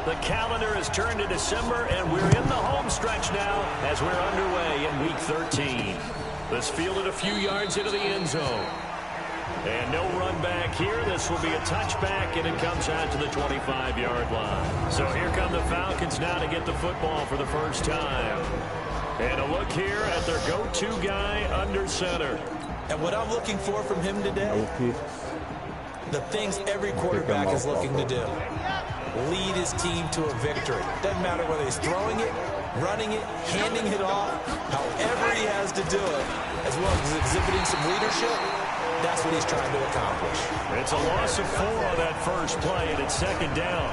The calendar has turned to December, and we're in the home stretch now as we're underway in Week 13. This fielded a few yards into the end zone. And no run back here. This will be a touchback, and it comes out to the 25-yard line. So here come the Falcons now to get the football for the first time. And a look here at their go-to guy under center. And what I'm looking for from him today, the things every quarterback is looking to do. Lead his team to a victory. Doesn't matter whether he's throwing it, running it, handing it off, however he has to do it, as well as exhibiting some leadership. That's what he's trying to accomplish. It's a loss of 4 on that first play, and it's second down.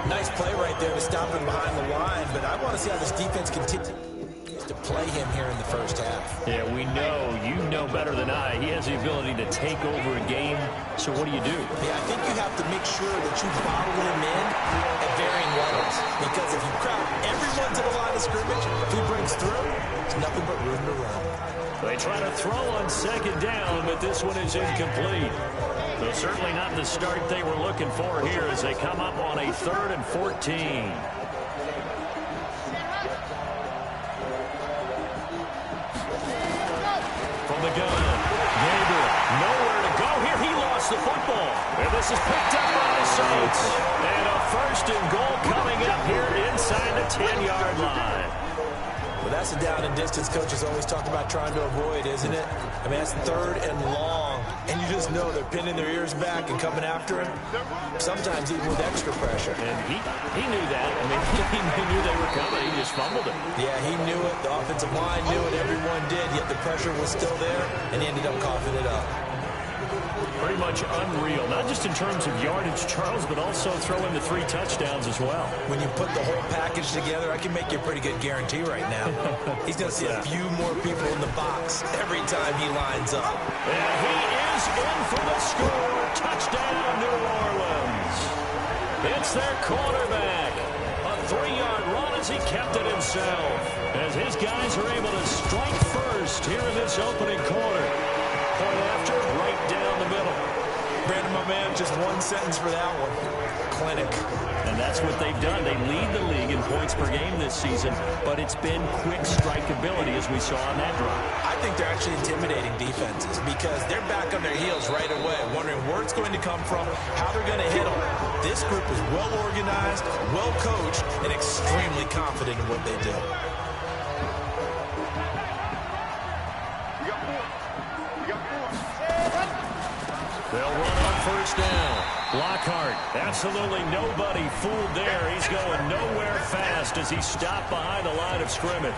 Nice play right there to stop him behind the line, but I want to see how this defense continues to play him here in the first half. Yeah, we know, you know better than I, he has the ability to take over a game. So what do you do? Yeah, I think you have to make sure that you bottle him in at varying levels. Because if you crowd everyone to the line of scrimmage, if he breaks through, there's nothing but room to run. They try to throw on second down, but this one is incomplete. So certainly not the start they were looking for here as they come up on a 3rd and 14. From the gun, Gabriel, nowhere to go here. He lost the football. And this is picked up by the Saints. And a 1st and goal coming up here inside the 10-yard line. Well, that's a down and distance coaches always talk about trying to avoid, isn't it? I mean, that's 3rd and long, and you just know they're pinning their ears back and coming after him, sometimes even with extra pressure. And he knew that. I mean, he knew they were coming. He just fumbled it. Yeah, he knew it. The offensive line knew it. Everyone did, yet the pressure was still there, and he ended up coughing it up. Pretty much unreal, not just in terms of yardage, Charles, but also throw in the 3 touchdowns as well. When you put the whole package together, I can make you a pretty good guarantee right now. He's going to see a few more people in the box every time he lines up. And he is in for the score. Touchdown, New Orleans. It's their quarterback. A 3-yard run as he kept it himself. As his guys are able to strike first here in this opening quarter. Point after, right down the middle. Brandon, my man, just one sentence for that one. Clinic. And that's what they've done. They lead the league in points per game this season, but it's been quick strikeability as we saw on that drive. I think they're actually intimidating defenses because they're back on their heels right away, wondering where it's going to come from, how they're going to hit them. This group is well organized, well coached, and extremely confident in what they do. They'll run on 1st down. Lockhart, absolutely nobody fooled there. He's going nowhere fast as he's stopped behind the line of scrimmage.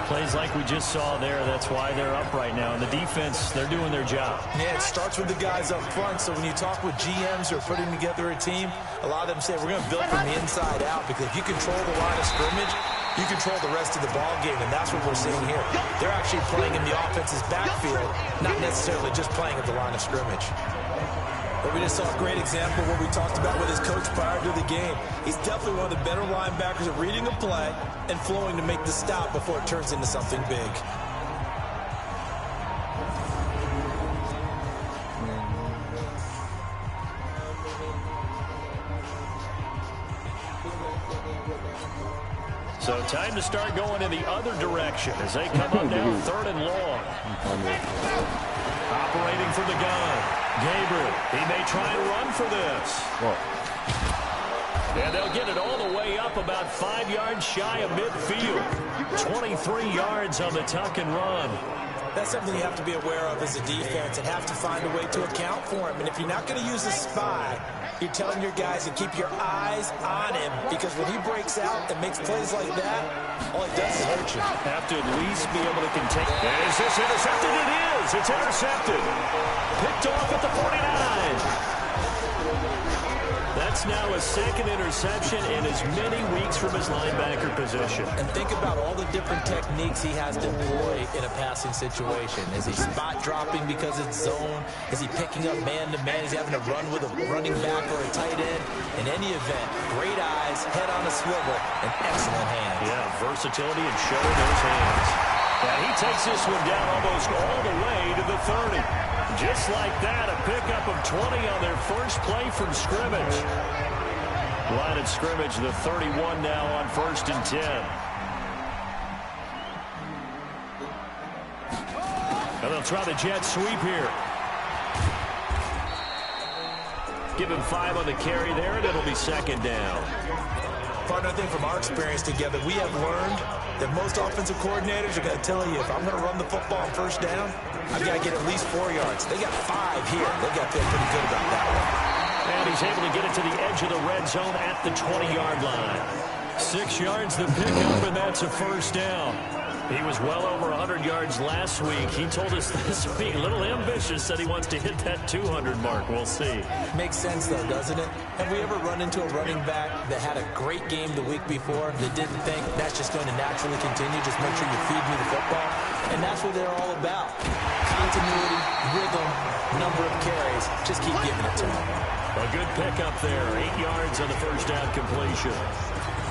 Plays like we just saw there. That's why they're up right now. And the defense, they're doing their job. Yeah, it starts with the guys up front. So when you talk with GMs who are putting together a team, a lot of them say we're going to build from the inside out because if you control the line of scrimmage, you control the rest of the ball game, and that's what we're seeing here. They're actually playing in the offense's backfield, not necessarily just playing at the line of scrimmage. But we just saw a great example of what we talked about with his coach prior to the game. He's definitely one of the better linebackers at reading a play and flowing to make the stop before it turns into something big. So time to start going in the other direction as they come up now 3rd and long. Operating from the gun. Gabriel, he may try and run for this. And they'll get it all the way up about 5 yards shy of midfield. 23 yards on the tuck and run. That's something you have to be aware of as a defense and have to find a way to account for him. And if you're not going to use a spy, you're telling your guys to keep your eyes on him because when he breaks out and makes plays like that, all it does is hurt you. Have to at least be able to contain. Is this intercepted? It is. It's intercepted. Picked off at the 49. That's now a 2nd interception in as many weeks from his linebacker position. And think about all the different techniques he has to employ in a passing situation. Is he spot dropping because it's zone? Is he picking up man-to-man? Is he having to run with a running back or a tight end? In any event, great eyes, head on a swivel, and excellent hands. Yeah, versatility and showing those hands. And he takes this one down almost all the way to the 30. Just like that, a pickup of 20 on their first play from scrimmage. Line of scrimmage, the 31 now on 1st and 10. And they'll try the jet sweep here. Give him 5 on the carry there, and it'll be 2nd down. Partner, I think from our experience together, we have learned that most offensive coordinators are going to tell you, if I'm going to run the football on 1st down, I've got to get at least 4 yards. They got 5 here. They've got to feel pretty good about that one. And he's able to get it to the edge of the red zone at the 20-yard line. 6 yards the pickup, and that's a 1st down. He was well over 100 yards last week. He told us this week, a little ambitious, said he wants to hit that 200 mark. We'll see. Makes sense, though, doesn't it? Have we ever run into a running back that had a great game the week before that didn't think that's just going to naturally continue? Just make sure you feed me the football. And that's what they're all about. Continuity, rhythm, number of carries. Just keep giving it to them. A good pickup there. 8 yards on the 1st down completion.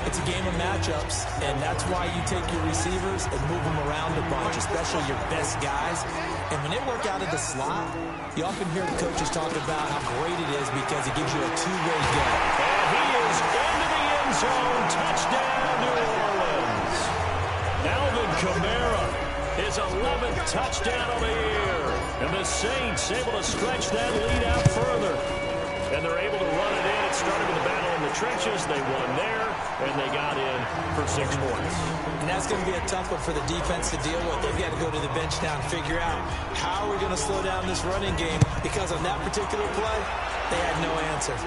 It's a game of matchups, and that's why you take your receivers and move them around a bunch, especially your best guys. And when they work out of the slot, you often hear the coaches talk about how great it is because it gives you a two-way go. And he is into the end zone. Touchdown, New Orleans. Alvin Kamara, his 11th touchdown of the year. And the Saints able to stretch that lead out further. And they're able to run it in. It started with a battle in the trenches. They won there, and they got in for 6 points. And that's going to be a tough one for the defense to deal with. They've got to go to the bench now and figure out how are we going to slow down this running game, because on that particular play, they had no answer.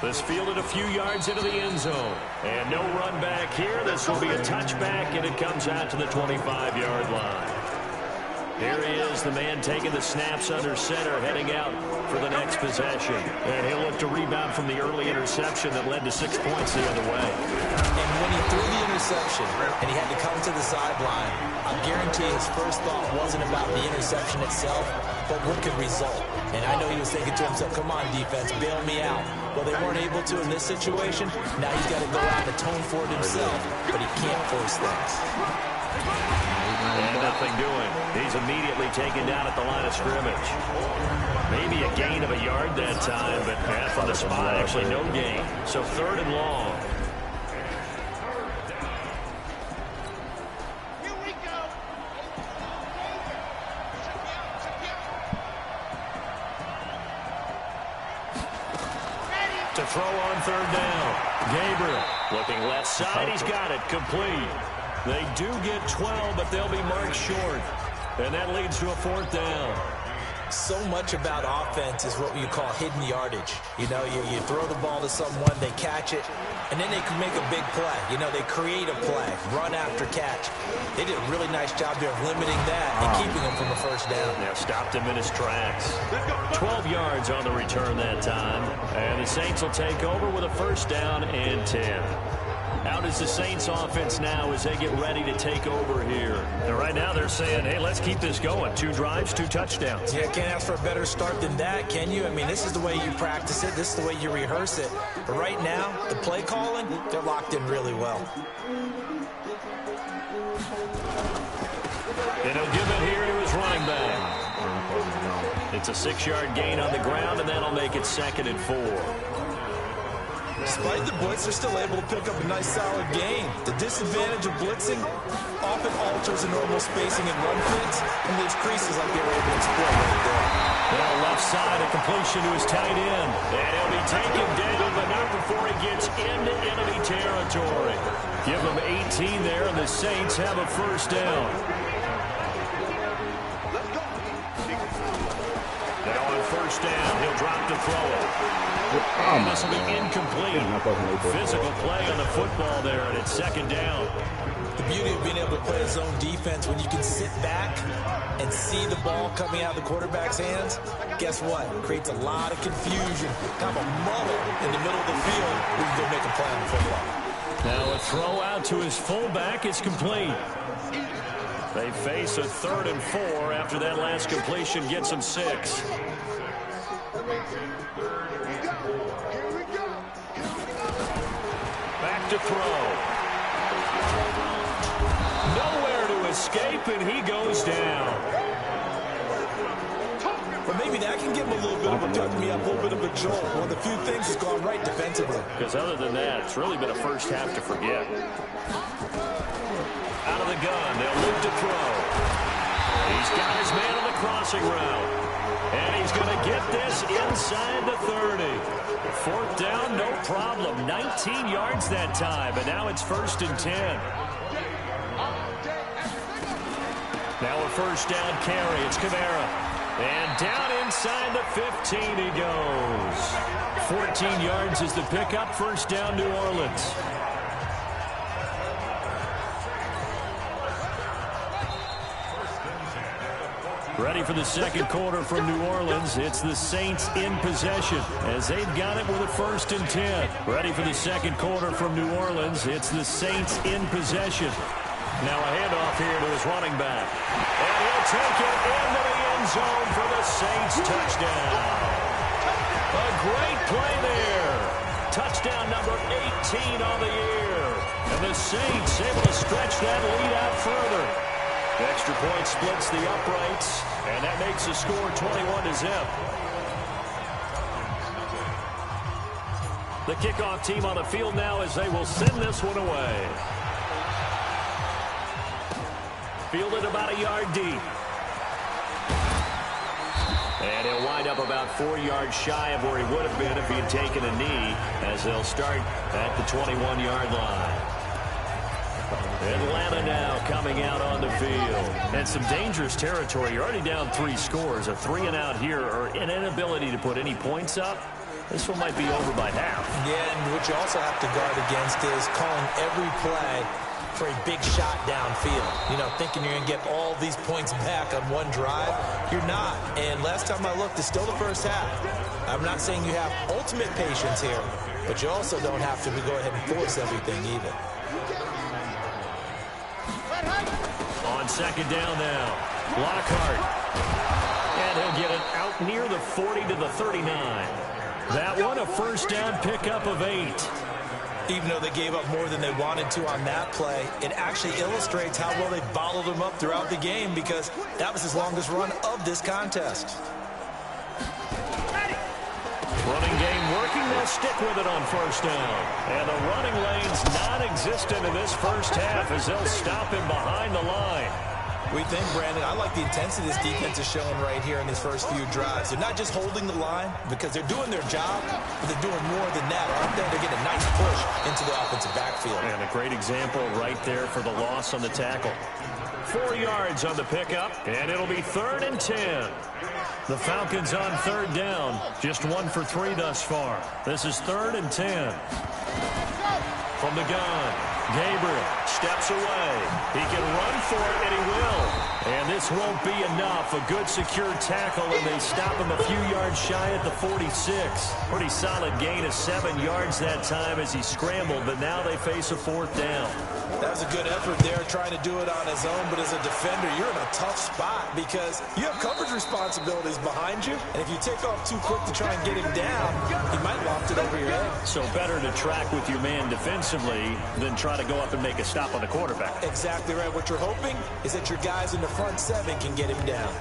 This fielded a few yards into the end zone. And no run back here. This will be a touchback, and it comes out to the 25-yard line. Here he is, the man taking the snaps under center, heading out for the next possession. And he'll look to rebound from the early interception that led to 6 points the other way. And when he threw the interception and he had to come to the sideline, I guarantee his first thought wasn't about the interception itself, but what could result. And I know he was thinking to himself, come on, defense, bail me out. Well, they weren't able to in this situation. Now he's got to go out and atone for it himself, but he can't force things. And nothing doing. He's immediately taken down at the line of scrimmage. Maybe a gain of a yard that time, but from the spot, actually no gain. So 3rd and long. Here we go. To throw on 3rd down. Gabriel looking left side. He's got it. Complete. They do get 12, but they'll be marked short. And that leads to a 4th down. So much about offense is what you call hidden yardage. You know, you throw the ball to someone, they catch it, and then they can make a big play. You know, they create a play, run after catch. They did a really nice job there of limiting that and keeping him from a 1st down. Yeah, stopped him in his tracks. 12 yards on the return that time. And the Saints will take over with a 1st down and 10. How does the Saints offense now as they get ready to take over here? And right now they're saying, hey, let's keep this going. 2 drives, 2 touchdowns. Yeah, can't ask for a better start than that, can you? I mean, this is the way you practice it. This is the way you rehearse it. But right now, the play calling, they're locked in really well. And he'll give it here to his running back. It's a 6-yard gain on the ground, and that'll make it 2nd and 4. Despite the blitz, they're still able to pick up a nice, solid gain. The disadvantage of blitzing often alters the normal spacing and run fits and leaves creases like they were able to exploit right there. Well, left side, a completion to his tight end. And he'll be taken down, but not before he gets into enemy territory. Give him 18 there, and the Saints have a 1st down. And on 1st down, he'll drop to throw it. And this will be incomplete. Physical play on the football there, and it's 2nd down. The beauty of being able to play a zone defense when you can sit back and see the ball coming out of the quarterback's hands, guess what? It creates a lot of confusion, kind of a muddle in the middle of the field where you can go make a play on the football. Now a throw out to his fullback is complete. They face a 3rd and 4 after that last completion gets them 6. Back to throw. Nowhere to escape, and he goes down. What maybe that can give him a little bit of a pick-me-up, a little bit of a jolt. One of the few things that's gone right defensively. Because other than that, it's really been a first half to forget. Out of the gun, they'll look to throw. He's got his man on the crossing route. And he's going to get this inside the 30. Fourth down, no problem. 19 yards that time, and now it's 1st and 10. Now a first down carry. It's Kamara. And down inside the 15 he goes. 14 yards is the pickup. First down, New Orleans. Ready for the second quarter from New Orleans. It's the Saints in possession as they've got it with a 1st and 10. Ready for the second quarter from New Orleans. It's the Saints in possession. Now a handoff here to his running back. And he'll take it into the end zone for the Saints touchdown. A great play there. Touchdown number 18 on the year. And the Saints able to stretch that lead out further. The extra point splits the uprights, and that makes the score 21-0. The kickoff team on the field now as they will send this one away. Fielded about a yard deep. And he'll wind up about 4 yards shy of where he would have been if he had taken a knee, as they'll start at the 21-yard line. Atlanta now coming out on the field. And some dangerous territory. You're already down 3 scores. A 3-and-out here, or an inability to put any points up. This one might be over by half. Yeah, and what you also have to guard against is calling every play for a big shot downfield. You know, thinking you're going to get all these points back on one drive. You're not. And last time I looked, it's still the first half. I'm not saying you have ultimate patience here, but you also don't have to go ahead and force everything either. On second down now, Lockhart. And he'll get it out near the 40 to the 39. That one a first down pickup of 8. Even though they gave up more than they wanted to on that play, it actually illustrates how well they bottled him up throughout the game, because that was his longest run of this contest. Running game working, they'll stick with it on first down. And the running lane's non-existent in this first half as they'll stop him behind the line. We think, Brandon, I like the intensity this defense is showing right here in these first few drives. They're not just holding the line because they're doing their job, but they're doing more than that, aren't they? They're getting a nice push into the offensive backfield. And a great example right there for the loss on the tackle. 4 yards on the pickup, and it'll be 3rd and 10. The Falcons on 3rd down. Just 1 for 3 thus far. This is 3rd and 10. From the gun, Gabriel steps away. He can run for it, and he will. And this won't be enough. A good secure tackle, and they stop him a few yards shy at the 46. Pretty solid gain of 7 yards that time as he scrambled, but now they face a 4th down. That was a good effort there, trying to do it on his own, but as a defender, you're in a tough spot because you have coverage responsibilities behind you, and if you take off too quick to try and get him down, he might loft it over your head. So better to track with your man defensively than try to go up and make a stop on the quarterback. Exactly right. What you're hoping is that your guys in the front 7 can get him down.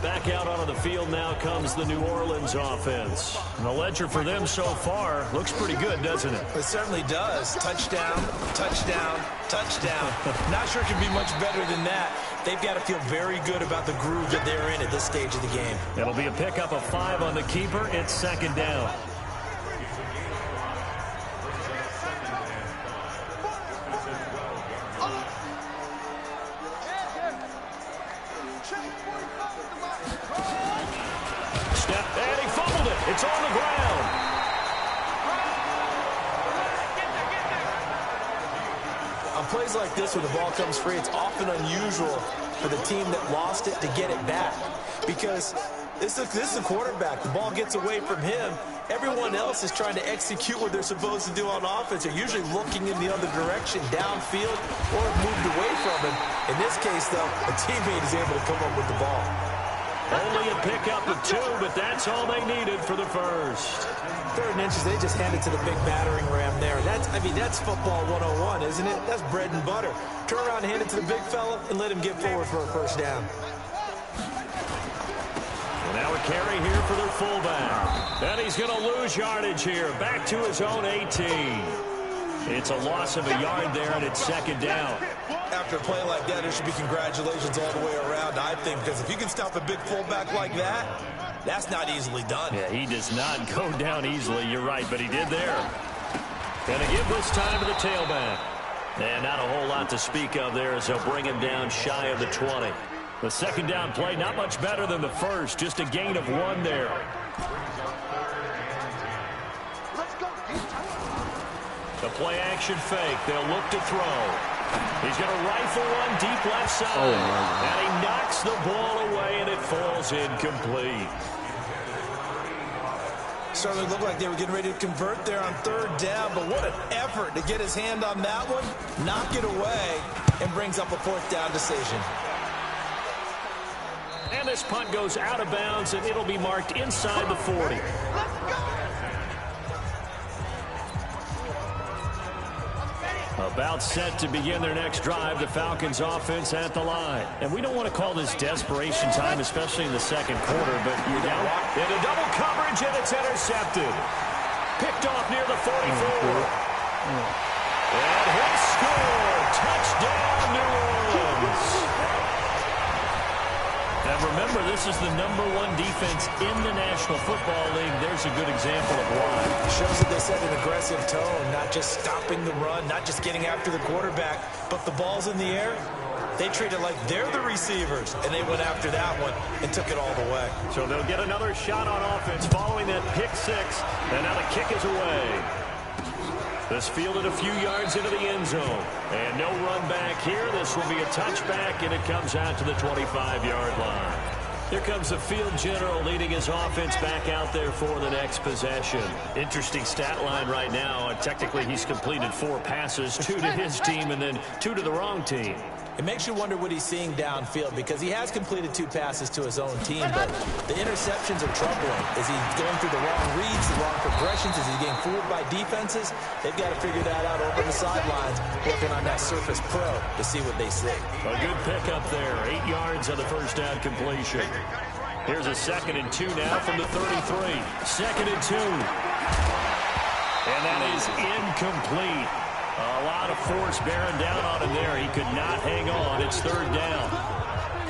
Back out onto the field now comes the New Orleans offense. And the ledger for them so far looks pretty good, doesn't it? It certainly does. Touchdown, touchdown, touchdown. Not sure it can be much better than that. They've got to feel very good about the groove that they're in at this stage of the game. It'll be a pickup of 5 on the keeper. It's 2nd down. And he fumbled it. It's on the ground. On plays like this, when the ball comes free, it's often unusual for the team that lost it to get it back. Because this is a quarterback. The ball gets away from him. Everyone else is trying to execute what they're supposed to do on offense. They're usually looking in the other direction, downfield, or have moved away from him. In this case, though, a teammate is able to come up with the ball. Only a pickup of 2, but that's all they needed for the first. 3rd and inches, they just hand it to the big battering ram there. That's football 101, isn't it? That's bread and butter. Turn around and hand it to the big fella and let him get forward for a first down. Now a carry here for their fullback. And he's going to lose yardage here. Back to his own 18. It's a loss of a yard there, and it's second down. After a play like that, there should be congratulations all the way around, I think, because if you can stop a big fullback like that, that's not easily done. Yeah, he does not go down easily. You're right, but he did there. Going to give this time to the tailback. And not a whole lot to speak of there as they'll bring him down shy of the 20. The second down play, not much better than the first, just a gain of 1 there. The play action fake. They'll look to throw. He's going to rifle one deep left side. And he knocks the ball away, and it falls incomplete. Certainly looked like they were getting ready to convert there on third down, but what an effort to get his hand on that one, knock it away, and brings up a fourth down decision. And this punt goes out of bounds, and it'll be marked inside the 40. About set to begin their next drive, the Falcons offense at the line. And we don't want to call this desperation time, especially in the second quarter, but you're down into double coverage, and it's intercepted. Picked off near the 44. And he'll score. Touchdown, New Orleans. And remember, this is the #1 defense in the National Football League. There's a good example of why. It shows that they set an aggressive tone, not just stopping the run, not just getting after the quarterback, but the ball's in the air. They treat it like they're the receivers, and they went after that one and took it all the way. So they'll get another shot on offense following that pick six, and now the kick is away. This fielded a few yards into the end zone. And no run back here. This will be a touchback, and it comes out to the 25-yard line. Here comes the field general leading his offense back out there for the next possession. Interesting stat line right now. Technically, he's completed 4 passes, 2 to his team and then 2 to the wrong team. It makes you wonder what he's seeing downfield, because he has completed 2 passes to his own team, but the interceptions are troubling. Is he going through the wrong reads, the wrong progressions? Is he getting fooled by defenses? They've got to figure that out over the sidelines, working on that Surface Pro to see what they see. A good pickup there, 8 yards on the first down completion. Here's a 2nd and 2 now from the 33. 2nd and 2. And that is incomplete. A lot of force bearing down on him there. He could not hang on. It's 3rd down.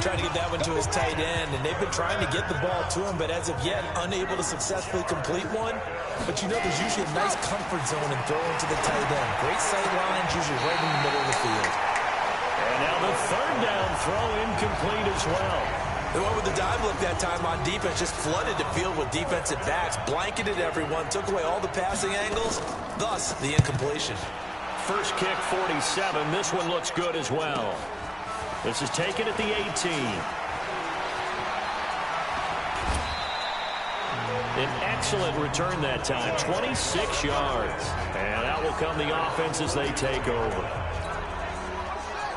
Trying to get that one to his tight end, and they've been trying to get the ball to him, but as of yet, unable to successfully complete one. But you know, there's usually a nice comfort zone in throwing to the tight end. Great sight lines, usually right in the middle of the field. And now the 3rd down throw incomplete as well. The one with the dive look that time on defense just flooded the field with defensive backs, blanketed everyone, took away all the passing angles, thus the incompletion. First kick, 47. This one looks good as well. This is taken at the 18. An excellent return that time, 26 yards. And out will come the offense as they take over.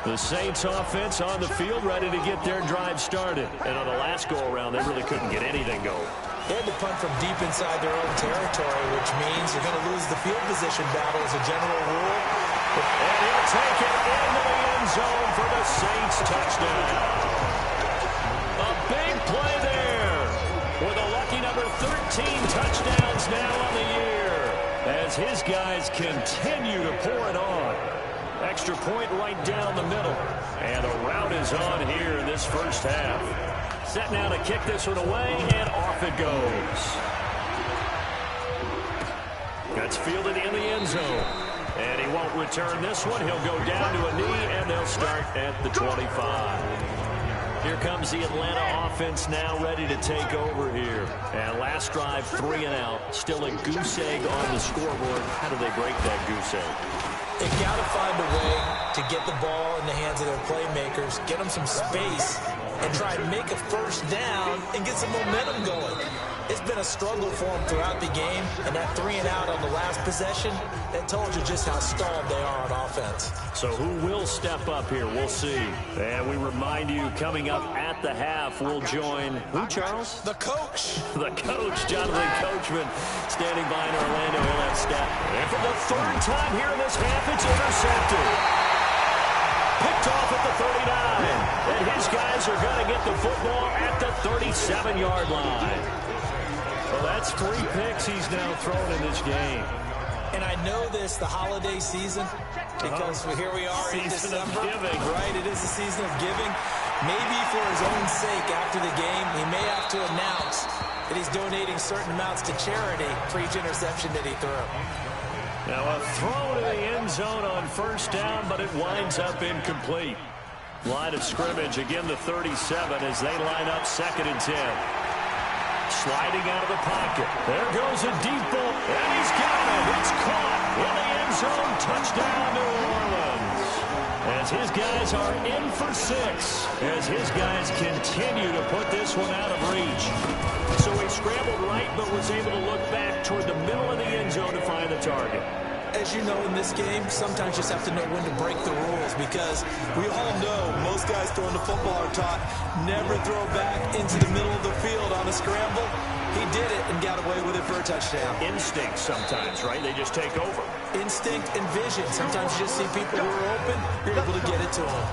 The Saints offense on the field, ready to get their drive started. And on the last go-around, they really couldn't get anything going. They had to punt from deep inside their own territory, which means they're going to lose the field position battle as a general rule. And he'll take it into the end zone for the Saints touchdown. A big play there with a lucky number 13 touchdowns now on the year as his guys continue to pour it on. Extra point right down the middle. And the route is on here in this first half. Set now to kick this one away, and off it goes. That's fielded in the end zone. And he won't return this one. He'll go down to a knee, and they'll start at the 25. Here comes the Atlanta offense now ready to take over here. And last drive, 3 and out. Still a goose egg on the scoreboard. How do they break that goose egg? They've got to find a way to get the ball in the hands of their playmakers, get them some space, and try to make a first down and get some momentum going. It's been a struggle for them throughout the game, and that 3 and out on the last possession, that told you just how stalled they are on offense. So who will step up here? We'll see. And we remind you, coming up at the half, we'll join who, Charles? The coach. The coach, Jonathan Coachman, standing by in Orlando. He'll have step. And for the 3rd time here in this half, it's intercepted. Picked off at the 39. And his guys are going to get the football at the 37-yard line. Well, that's 3 picks he's now thrown in this game. And I know this, the holiday season, because here we are in December. Right, it is the season of giving. Maybe for his own sake, after the game, he may have to announce that he's donating certain amounts to charity for each interception that he threw. Now a throw to the end zone on first down, but it winds up incomplete. Line of scrimmage, again the 37 as they line up 2nd and 10. Sliding out of the pocket. There goes a deep ball, and he's got it. It's caught in the end zone. Touchdown, New Orleans. As his guys are in for 6. As his guys continue to put this one out of reach. So he scrambled right, but was able to look back toward the middle of the end zone to find the target. As you know, in this game, sometimes you just have to know when to break the rules, because we all know most guys throwing the football are taught never throw back into the middle of the field on a scramble. He did it and got away with it for a touchdown. Instinct sometimes, right? They just take over. Instinct and vision. Sometimes you just see people who are open, you're able to get it to them.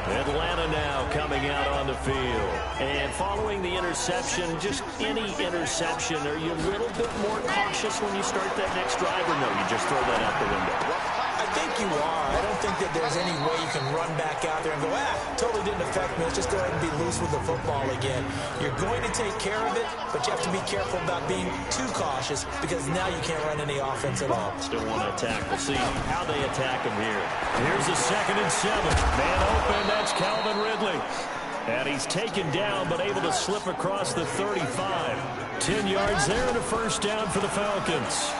Atlanta now coming out on the field. And following the interception, just any interception, are you a little bit more cautious when you start that next drive, or no, you just throw that out the window? I think you are. I don't think that there's any way you can run back out there and go, totally didn't affect me. Let's just go ahead and be loose with the football again. You're going to take care of it, but you have to be careful about being too cautious, because now you can't run any offense at all. Still want to attack. We'll see how they attack him here. Here's a 2nd and 7. Man open, that's Calvin Ridley. And he's taken down, but able to slip across the 35. 10 yards there and a first down for the Falcons.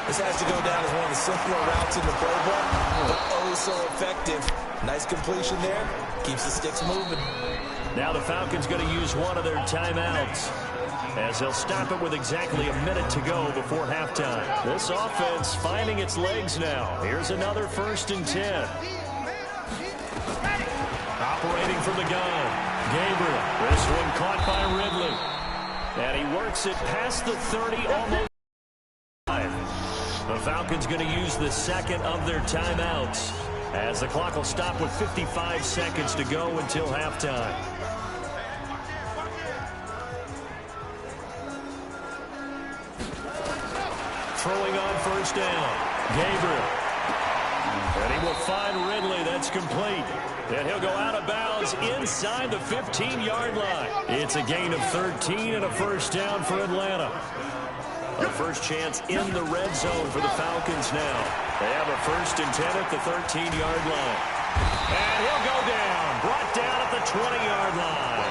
This has to go down as one of the simpler routes in the playbook, but oh so effective. Nice completion there. Keeps the sticks moving. Now the Falcons going to use one of their timeouts, as they'll stop it with exactly a minute to go before halftime. This offense finding its legs now. Here's another 1st and 10. Operating from the gun, Gabriel. This one caught by Ridley. And he works it past the 30, almost 5. The Falcons going to use the 2nd of their timeouts, as the clock will stop with 55 seconds to go until halftime. Throwing on first down, Gabriel. And he will find Ridley. That's complete. And he'll go out of bounds inside the 15-yard line. It's a gain of 13 and a first down for Atlanta. A first chance in the red zone for the Falcons now. They have a 1st and 10 at the 13-yard line. And he'll go down. Brought down at the 20-yard line.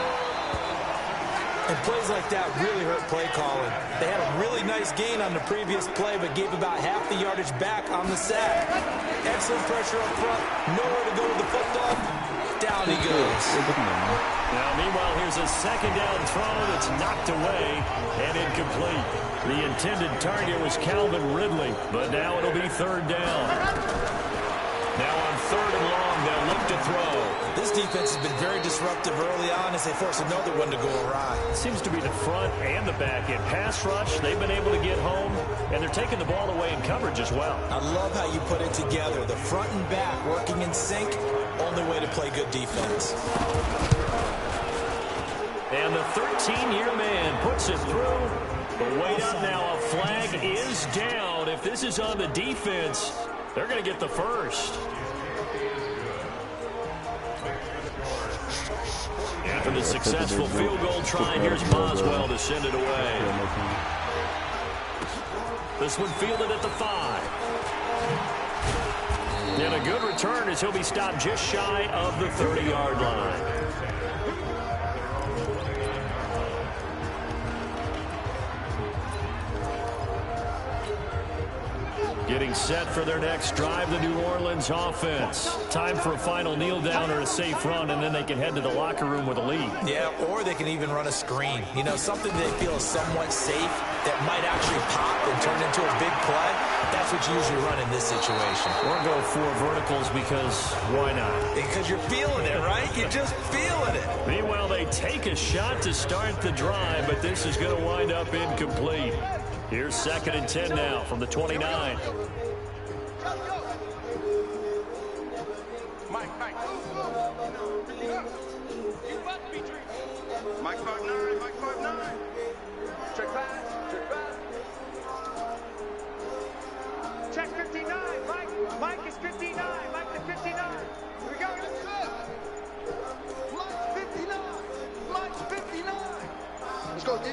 And plays like that really hurt play calling. They had a really nice gain on the previous play, but gave about half the yardage back on the sack. Excellent pressure up front. Nowhere to go with the football. Down he goes. Now, meanwhile, here's a 2nd down throw that's knocked away and incomplete. The intended target was Calvin Ridley, but now it'll be 3rd down. Now on 3rd and long, they'll look to throw. This defense has been very disruptive early on as they force another one to go awry. It seems to be the front and the back end. Pass rush, they've been able to get home, and they're taking the ball away in coverage as well. I love how you put it together. The front and back working in sync, only way to play good defense. And the 13-year man puts it through. But wait up now, a flag is down. If this is on the defense, they're going to get the first. After the successful field goal try, here's Boswell to send it away. This one fielded at the 5. And a good return as he'll be stopped just shy of the 30-yard line. Getting set for their next drive, the New Orleans offense. Time for a final kneel down or a safe run, and then they can head to the locker room with a lead. Yeah, or they can even run a screen. You know, something they feel is somewhat safe that might actually pop and turn into a big play. That's what you usually run in this situation. Or go 4 verticals because why not? Because you're feeling it, right? You're just feeling it. Meanwhile, they take a shot to start the drive, but this is going to wind up incomplete. Here's 2nd and 10 now from the 29. Mike 5'9", Mike 5'9". Check pass, check pass. Check 59, Mike. Mike is 59. Mike to 59. Here we go. Mike's 59. Mike's 59. Let's go, D.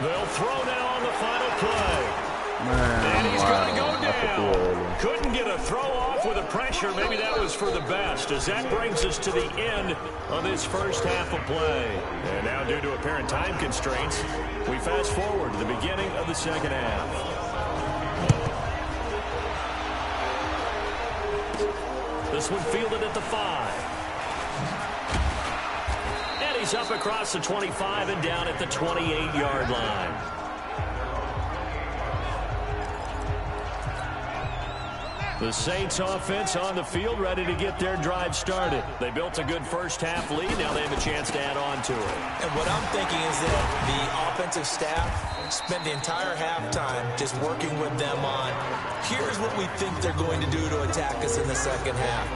They'll throw now on the final play. And he's going to go down. Couldn't get a throw off with the pressure. Maybe that was for the best, as that brings us to the end of this first half of play. And now, due to apparent time constraints, we fast forward to the beginning of the second half. This one fielded at the 5. And he's up across the 25 and down at the 28-yard line. The Saints offense on the field, ready to get their drive started. They built a good first-half lead. Now they have a chance to add on to it. And what I'm thinking is that the offensive staff spent the entire halftime just working with them on, here's what we think they're going to do to attack us in the second half.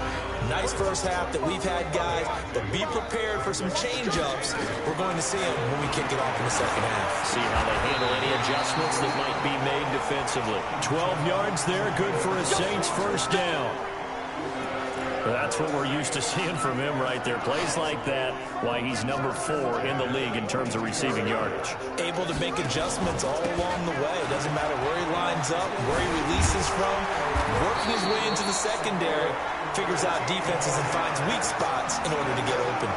Nice first half that we've had, guys, but be prepared for some change-ups. We're going to see them when we kick it off in the second half. See how they handle any adjustments that might be made defensively. 12 yards there, good for a Saints first down. That's what we're used to seeing from him right there. Plays like that, why he's number 4 in the league in terms of receiving yardage. Able to make adjustments all along the way. Doesn't matter where he lines up, where he releases from. Working his way into the secondary, figures out defenses and finds weak spots in order to get open.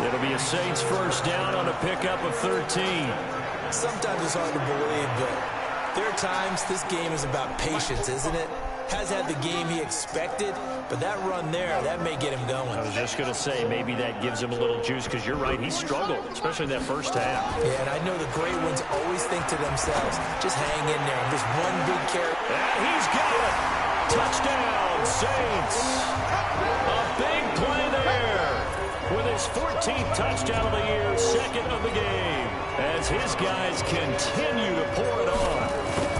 It'll be a Saints first down on a pickup of 13. Sometimes it's hard to believe, but there are times this game is about patience, isn't it? Has had the game he expected, but that run there, that may get him going. I was just going to say, maybe that gives him a little juice, because you're right, he struggled, especially in that first half. Yeah, and I know the great ones always think to themselves, just hang in there, just one big carry. And he's got it! Touchdown, Saints! A big play there! With his 14th touchdown of the year, second of the game, as his guys continue to pour it on.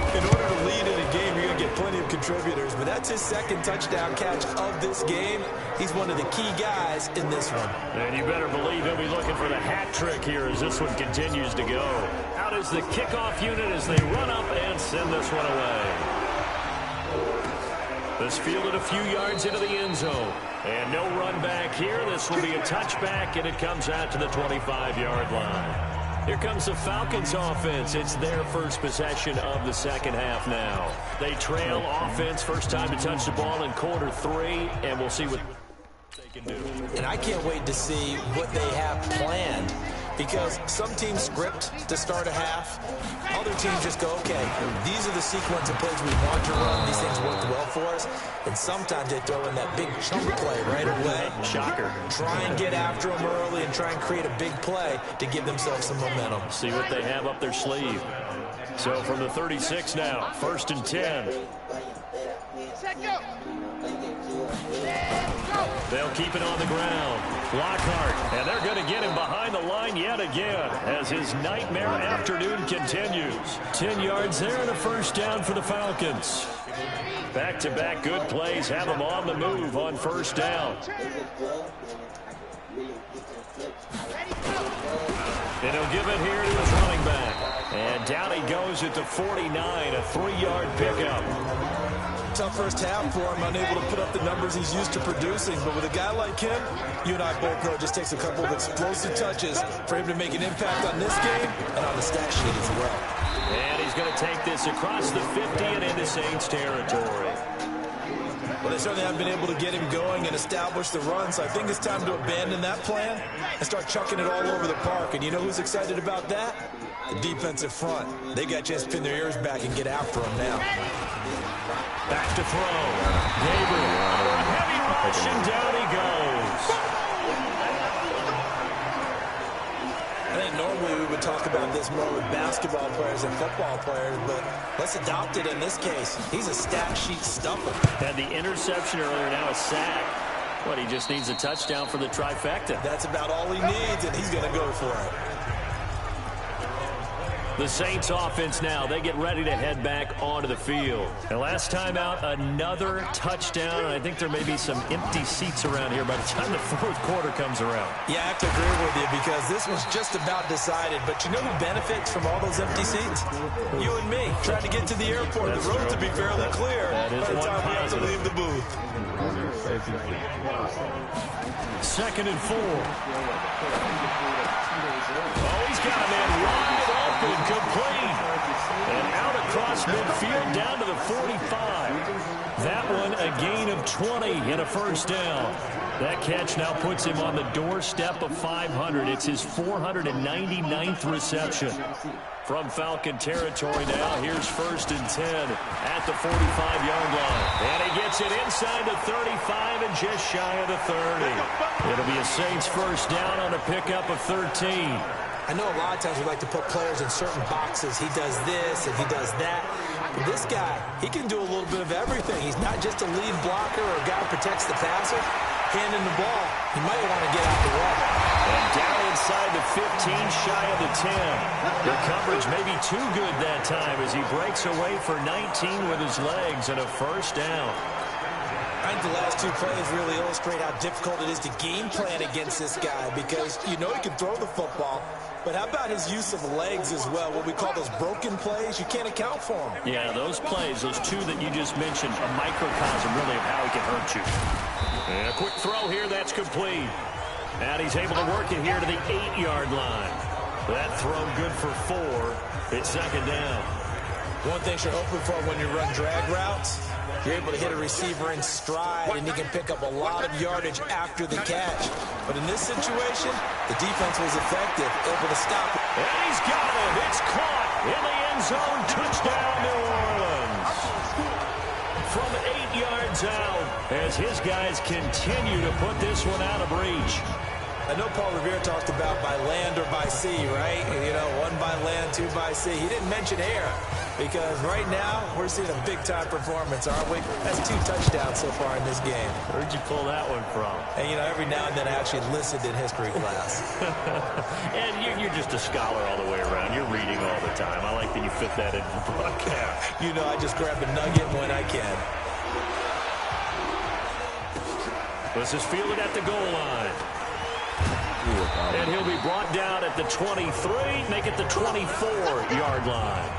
In order to lead in a game, you're going to get plenty of contributors, but that's his second touchdown catch of this game. He's one of the key guys in this one. And you better believe he'll be looking for the hat trick here as this one continues to go. Out is the kickoff unit as they run up and send this one away. This fielded a few yards into the end zone. And no run back here. This will be a touchback, and it comes out to the 25-yard line. Here comes the Falcons offense. It's their first possession of the second half now. They trail offense, first time to touch the ball in quarter 3, and we'll see what they can do. And I can't wait to see what they have planned, because some teams script to start a half. Other teams just go, okay, these are the sequence of plays we want to run. These things worked well for us. And sometimes they throw in that big chunk play right away. Shocker. Try and get after them early and try and create a big play to give themselves some momentum. See what they have up their sleeve. So from the 36 now, 1st and 10. Set, go. They'll keep it on the ground. Lockhart, and they're going to get him behind the line yet again as his nightmare afternoon continues. 10 yards there and a first down for the Falcons. Back-to-back good plays have him on the move on first down. And he'll give it here to his running back. And down he goes at the 49, a 3-yard pickup. Tough first half for him, unable to put up the numbers he's used to producing. But with a guy like him, you and I both know it just takes a couple of explosive touches for him to make an impact on this game and on the stat sheet as well. And he's going to take this across the 50 and into Saints territory. Well, they certainly haven't been able to get him going and establish the run, so I think it's time to abandon that plan and start chucking it all over the park. And you know who's excited about that? The defensive front. They got a chance to pin their ears back and get after him now. Back to throw. Gabriel on a heavy rush, and down he goes. I think normally we would talk about this more with basketball players and football players, but let's adopt it in this case. He's a stat sheet stuffer. Had the interception earlier, now a sack. What, he just needs a touchdown for the trifecta. That's about all he needs, and he's going to go for it. The Saints offense now, they get ready to head back onto the field. And last time out, another touchdown. And I think there may be some empty seats around here by the time the fourth quarter comes around. Yeah, I have to agree with you because this was just about decided. But you know who benefits from all those empty seats? You and me, trying to get to the airport. That's the road true. to be fairly clear That is by the one time we have to positive. leave the booth. 2nd and 4. Oh, he's got a man wide open, complete. And out across midfield down to the 45. That one a gain of 20 and a first down. That catch now puts him on the doorstep of 500. It's his 499th reception. From Falcon territory now, here's 1st and 10 at the 45-yard line. And he gets it inside the 35 and just shy of the 30. It'll be a Saints first down on a pickup of 13. I know a lot of times we like to put players in certain boxes. He does this and he does that. But this guy, he can do a little bit of everything. He's not just a lead blocker or a guy who protects the passer. Handing the ball, he might want to get out the way. And down inside the 15, shy of the 10. The coverage may be too good that time as he breaks away for 19 with his legs and a first down. I think the last two plays really illustrate how difficult it is to game plan against this guy because you know he can throw the football, but how about his use of legs as well? What we call those broken plays, you can't account for them. Yeah, those plays, those two that you just mentioned, a microcosm really of how he can hurt you. And a quick throw here, that's complete. And he's able to work it here to the 8-yard line. That throw good for 4. It's 2nd down. One thing you're hoping for when you run drag routes, you're able to hit a receiver in stride, and he can pick up a lot of yardage after the catch. But in this situation, the defense was effective, able to stop it. And he's got it. It's caught in the end zone. Touchdown, New Orleans. From 8 yards out, as his guys continue to put this one out of reach. I know Paul Revere talked about by land or by sea, right? You know, 1 by land, 2 by sea. He didn't mention air because right now we're seeing a big-time performance, aren't we? That's 2 touchdowns so far in this game. Where'd you pull that one from? And, you know, every now and then I actually listened in history class. And you're just a scholar all the way around. You're reading all the time. I like that you fit that into the broadcast. You know, I just grab a nugget when I can. This is fielded at the goal line. And he'll be brought down at the 23, make it the 24-yard line.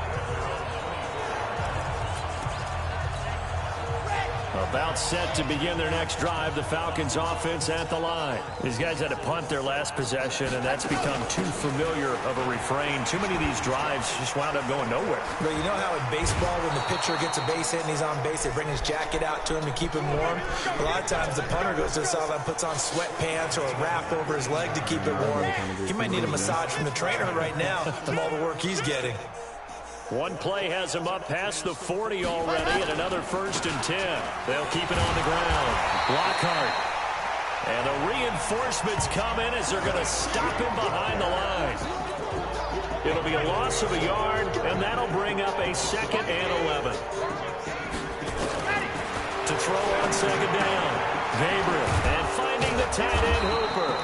About set to begin their next drive, the Falcons offense at the line. These guys had to punt their last possession, and that's become too familiar of a refrain. Too many of these drives just wound up going nowhere. But you know how in baseball, when the pitcher gets a base hit and he's on base, they bring his jacket out to him to keep him warm? A lot of times the punter goes to the sideline, puts on sweatpants or a wrap over his leg to keep it warm. He might need a massage from the trainer right now from all the work he's getting. One play has him up past the 40 already, and another 1st and 10. They'll keep it on the ground. Lockhart. And the reinforcements come in as they're going to stop him behind the line. It'll be a loss of a yard, and that'll bring up a 2nd and 11. To throw on 2nd down. Gabriel. And finding the tight end Hooper.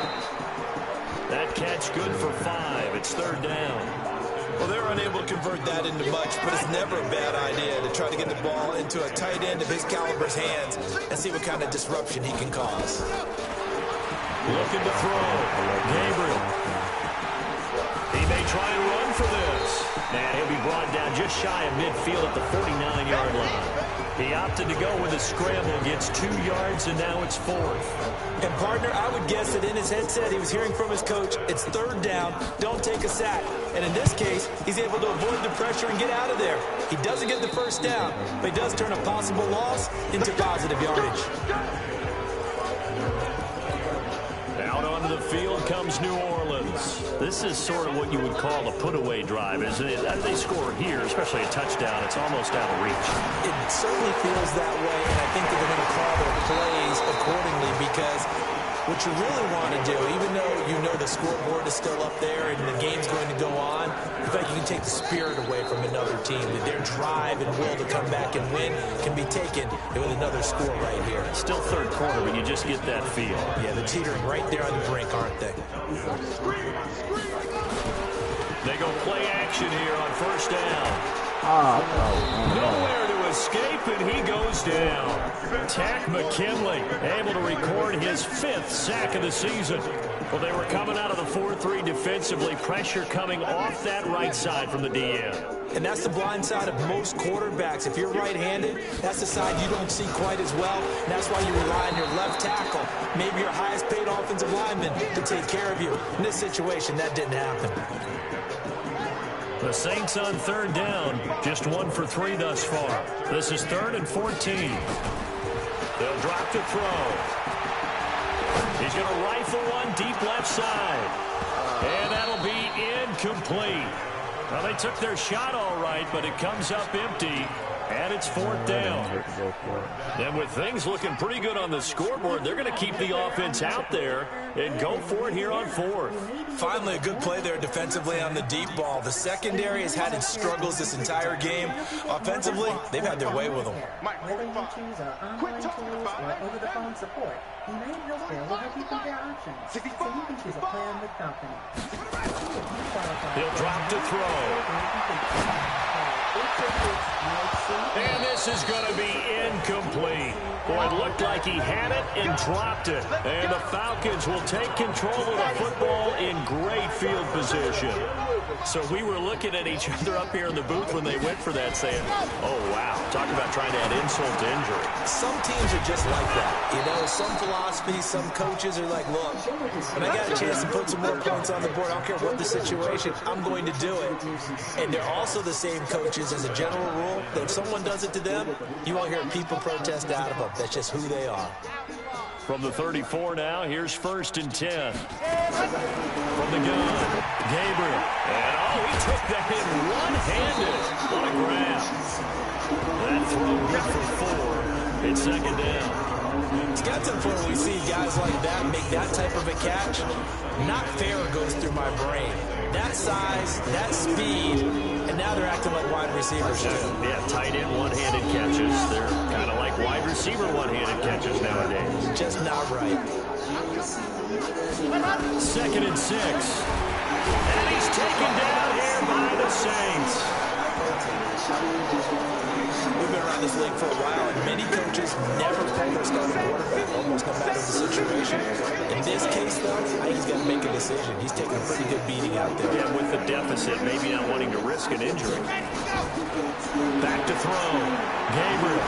That catch good for 5. It's 3rd down. Well, they're unable to convert that into much, but it's never a bad idea to try to get the ball into a tight end of his caliber's hands and see what kind of disruption he can cause. Looking to throw. Gabriel. He may try and run for this. And he'll be brought down just shy of midfield at the 49-yard line. He opted to go with a scramble, gets 2 yards, and now it's 4th. And, partner, I would guess that in his headset he was hearing from his coach, it's 3rd down, don't take a sack. And in this case, he's able to avoid the pressure and get out of there. He doesn't get the 1st down, but he does turn a possible loss into positive yardage. Out onto the field comes New Orleans. This is sort of what you would call a put-away drive, isn't it? As they score here, especially a touchdown, it's almost out of reach. It certainly feels that way, and I think that they're going to call their plays accordingly because what you really want to do, even though you know the scoreboard is still up there and the game's going to go on, in fact, you can take the spirit away from another team. That their drive and will to come back and win can be taken with another score right here. Still 3rd quarter, but you just get that feel. Yeah, they're teetering right there on the brink, aren't they? They go play action here on first down. Nowhere to escape, and he goes down. Tack McKinley able to record his 5th sack of the season. Well, they were coming out of the 4-3 defensively. Pressure coming off that right side from the DN. And that's the blind side of most quarterbacks. If you're right-handed, that's the side you don't see quite as well. And that's why you rely on your left tackle, maybe your highest-paid offensive lineman, to take care of you. In this situation, that didn't happen. The Saints on 3rd down, just 1 for 3 thus far. This is 3rd and 14. They'll drop to throw. He's going to rifle one deep left side. And that'll be incomplete. Well, they took their shot all right, but it comes up empty. And it's 4th down. And with things looking pretty good on the scoreboard, they're going to keep the offense out there and go for it here on 4th. Finally, a good play there defensively on the deep ball. The secondary has had its struggles this entire game. Offensively, they've had their way with them. Whether you choose our online tools or over-the-phone support, United Healthcare will help you compare options so you can choose a plan with confidence. He'll drop to throw. And this is going to be incomplete. Boy, it looked like he had it and dropped it. And the Falcons will take control of the football in great field position. So we were looking at each other up here in the booth when they went for that, saying, oh, wow, talk about trying to add insult to injury. Some teams are just like that. You know, some philosophies, some coaches are like, look, when I got a chance to put some more points on the board, I don't care what the situation, I'm going to do it. And they're also the same coaches as a general rule that if someone does it to them, you won't hear people protest out of them. That's just who they are. From the 34 now, here's 1st and 10. From the gun, Gabriel. And, oh, he took that in one-handed. What a grab. That throw good for 4. It's 2nd down. It's got to the point where we see guys like that make that type of a catch. Not fair goes through my brain. That size, that speed, and now they're acting like wide receivers too. Yeah, tight end one-handed catches. They're kind of like wide receiver one-handed catches nowadays. Just not right. 2nd and 6. And he's taken down here by the Saints. We've been around this league for a while, and many coaches never pull their starting quarterback, almost no matter the situation. In this case, though, I think he's got to make a decision. He's taking a pretty good beating out there. Yeah, with the deficit, maybe not wanting to risk an injury. Back to throw. Gabriel.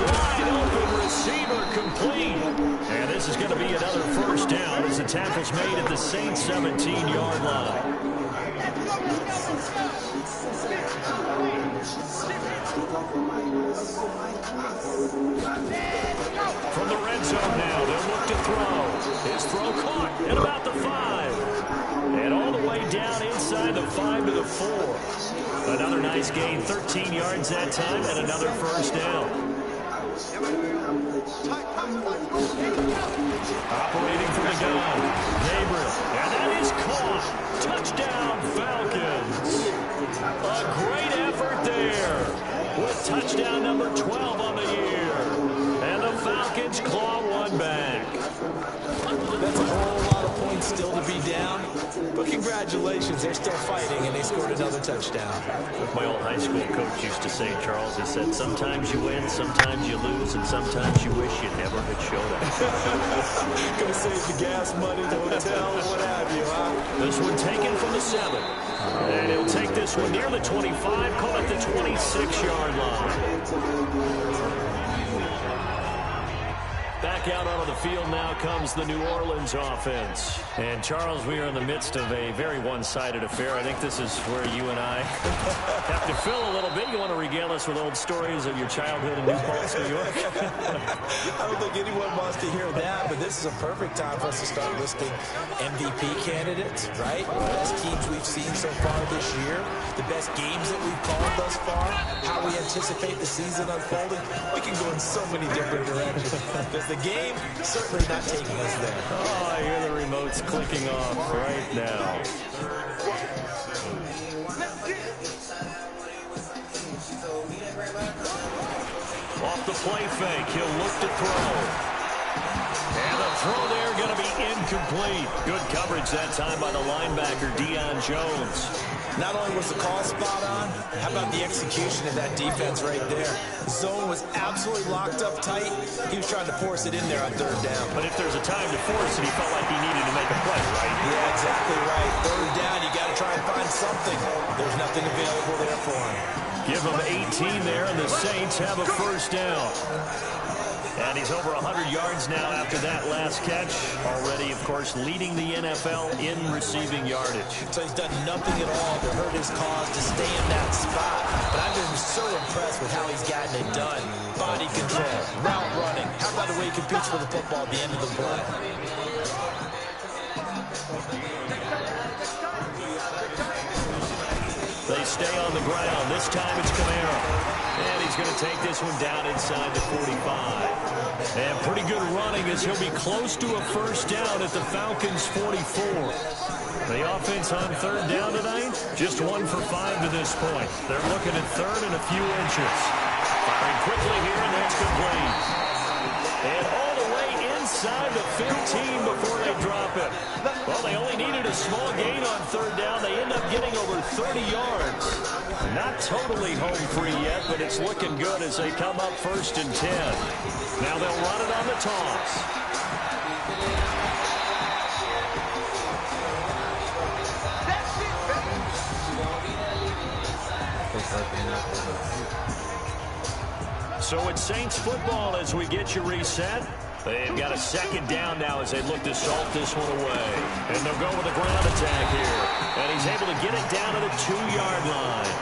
Wide open receiver complete. And this is going to be another 1st down as the tackle's made at the Saints 17-yard line. From the red zone now, they'll look to throw. His throw caught at about the 5. And all the way down inside the 5 to the 4. Another nice gain, 13 yards that time, and another 1st down. Operating from the gun, Gabriel, and that is caught. Touchdown, Falcons. A great effort there with touchdown number 12 on the year. And the Falcons claw one back. That's a whole lot of points still to be down. But congratulations, they're still fighting, and they scored another touchdown. My old high school coach used to say, Charles, he said, sometimes you win, sometimes you lose, and sometimes you wish you never had showed up. Gonna save the gas money, the hotel, what have you, huh? This one taken from the 7. And he'll take this one near the 25, call it the 26-yard line. Back out onto the field now comes the New Orleans offense. And, Charles, we are in the midst of a very one-sided affair. I think this is where you and I have to fill a little bit. You want to regale us with old stories of your childhood in New Paltz, New York? I don't think anyone wants to hear that, but this is a perfect time for us to start listing MVP candidates, right? The best teams we've seen so far this year, the best games that we've called thus far, how we anticipate the season unfolding. We can go in so many different directions. The game certainly not taking us there. Oh, I hear the remotes clicking off right now. Off the play fake, he'll look to throw. And the throw there going to be incomplete. Good coverage that time by the linebacker, Deion Jones. Not only was the call spot on, how about the execution of that defense right there? The zone was absolutely locked up tight. He was trying to force it in there on third down. But if there's a time to force it, he felt like he needed to make a play, right? Yeah, exactly right. Third down, you got to try and find something. There's nothing available there for him. Give him 18 there, and the Saints have a first down. And he's over 100 yards now after that last catch. Already, of course, leading the NFL in receiving yardage. So he's done nothing at all to hurt his cause to stay in that spot. But I've been so impressed with how he's gotten it done. Body control, route running. How about the way he competes for the football at the end of the play? They stay on the ground. This time it's Kamara. And he's going to take this one down inside the 45. And pretty good running as he'll be close to a first down at the Falcons' 44. The offense on third down tonight, just 1 for 5 to this point. They're looking at third and a few inches. Firing quickly here, and that's complete. And all the way inside the 15 before they drop it. Well, they only needed a small gain on third down. They end up getting over 30 yards. Not totally home free yet, but it's looking good as they come up first and 10. Now they'll run it on the toss. So it's Saints football as we get you reset. They've got a second down now as they look to salt this one away. And they'll go with a ground attack here. And he's able to get it down to the 2-yard line.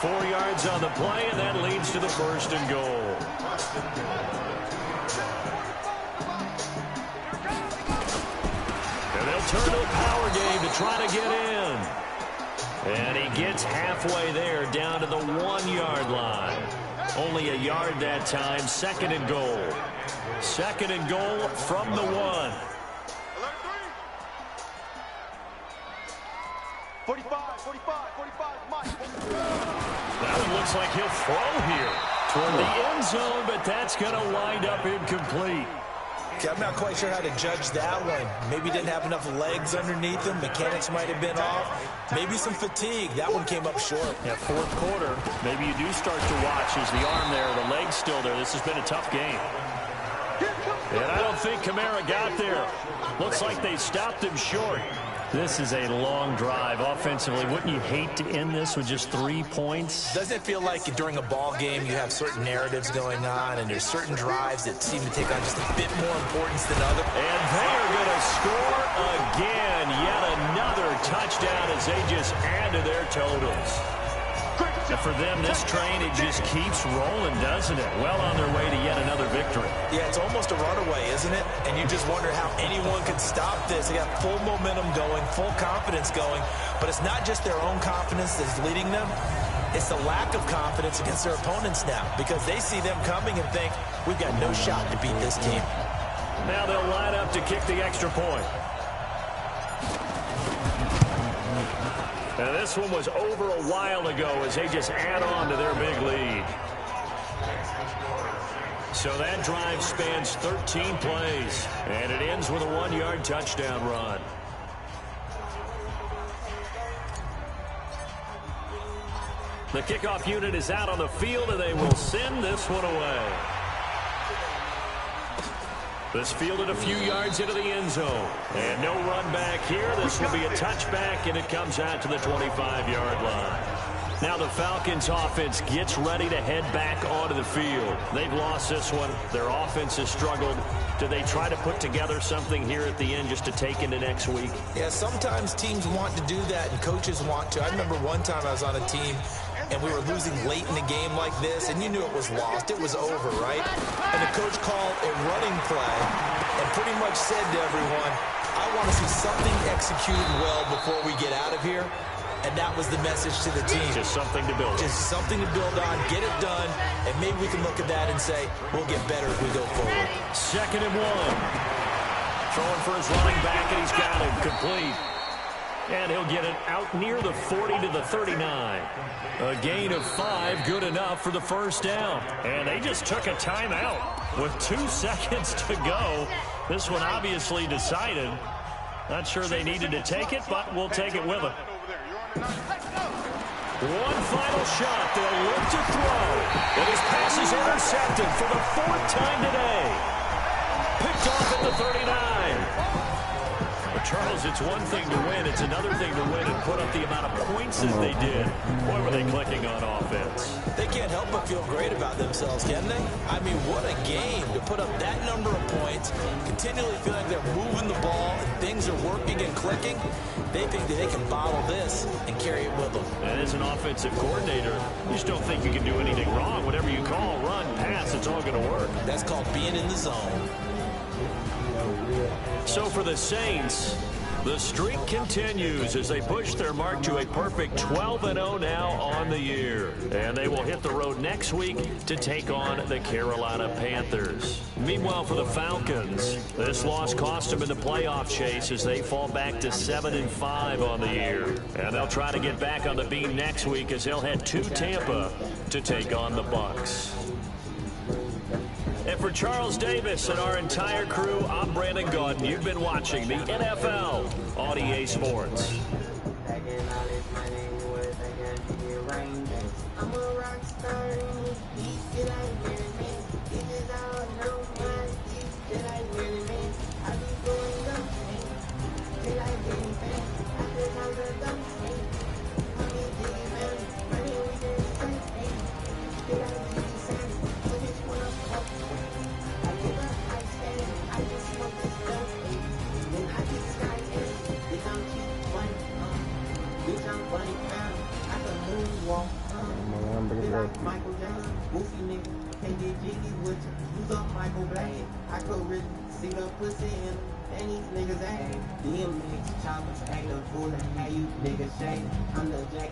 4 yards on the play, and that leads to the first and goal. And they'll turn to a power game to try to get in. And he gets halfway there, down to the 1-yard line. Only a yard that time, second and goal. Second and goal from the 1. 45, Mike. Now it looks like he'll throw here toward the end zone, but that's going to wind up incomplete. Okay, I'm not quite sure how to judge that one. Maybe didn't have enough legs underneath him. Mechanics might have been off. Maybe some fatigue. That one came up short. Yeah, fourth quarter, maybe you do start to watch. Is the arm there, the leg's still there? This has been a tough game. And I don't think Kamara got there. Looks like they stopped him short. This is a long drive offensively. Wouldn't you hate to end this with just 3 points? Doesn't it feel like during a ball game you have certain narratives going on and there's certain drives that seem to take on just a bit more importance than others? And they are going to score again. Yet another touchdown as they just add to their totals. And for them, this train, it just keeps rolling, doesn't it? Well on their way to yet another victory. Yeah, it's almost a runaway, isn't it? And you just wonder how anyone could stop this. They got full momentum going, full confidence going. But it's not just their own confidence that's leading them. It's the lack of confidence against their opponents now, because they see them coming and think, we've got no shot to beat this team. Now they'll line up to kick the extra point. And this one was over a while ago as they just add on to their big lead. So that drive spans 13 plays, and it ends with a 1-yard touchdown run. The kickoff unit is out on the field, and they will send this one away. This fielded a few yards into the end zone. And no run back here. This will be a touchback, and it comes out to the 25-yard line. Now the Falcons offense gets ready to head back onto the field. They've lost this one. Their offense has struggled. Do they try to put together something here at the end just to take into next week? Yeah, sometimes teams want to do that, and coaches want to. I remember one time I was on a team, and we were losing late in the game like this, and you knew it was lost. It was over, right? And the coach called a running play and pretty much said to everyone, I want to see something executed well before we get out of here. And that was the message to the team. Just something to build on. Just something to build on, get it done, and maybe we can look at that and say, we'll get better as we go forward. Second and 1. Throwing for his running back, and he's got him complete. And he'll get it out near the 40 to the 39. A gain of 5, good enough for the first down. And they just took a timeout with 2 seconds to go. This one obviously decided. Not sure they needed to take it, but we'll take it with them. One final shot. They'll look to throw. And his pass is intercepted for the 4th time today. Picked off at the 39. Charles, it's one thing to win. It's another thing to win and put up the amount of points as they did. Boy, were they clicking on offense. They can't help but feel great about themselves, can they? I mean, what a game to put up that number of points, continually feel like they're moving the ball and things are working and clicking. They think that they can bottle this and carry it with them. And as an offensive coordinator, you just don't think you can do anything wrong. Whatever you call, run, pass, it's all going to work. That's called being in the zone. So for the Saints, the streak continues as they push their mark to a perfect 12-0 now on the year. And they will hit the road next week to take on the Carolina Panthers. Meanwhile, for the Falcons, this loss cost them in the playoff chase as they fall back to 7-5 on the year. And they'll try to get back on the beam next week as they'll head to Tampa to take on the Bucs. And for Charles Davis and our entire crew, I'm Brandon Gaudin. You've been watching the NFL on EA Sports. Michael James, goofy nigga, can't get jiggy with you. Use up Michael Blade. I could really see the pussy in and these niggas ass. DMX choppers act a fool and how you niggas shake. I'm the Jack.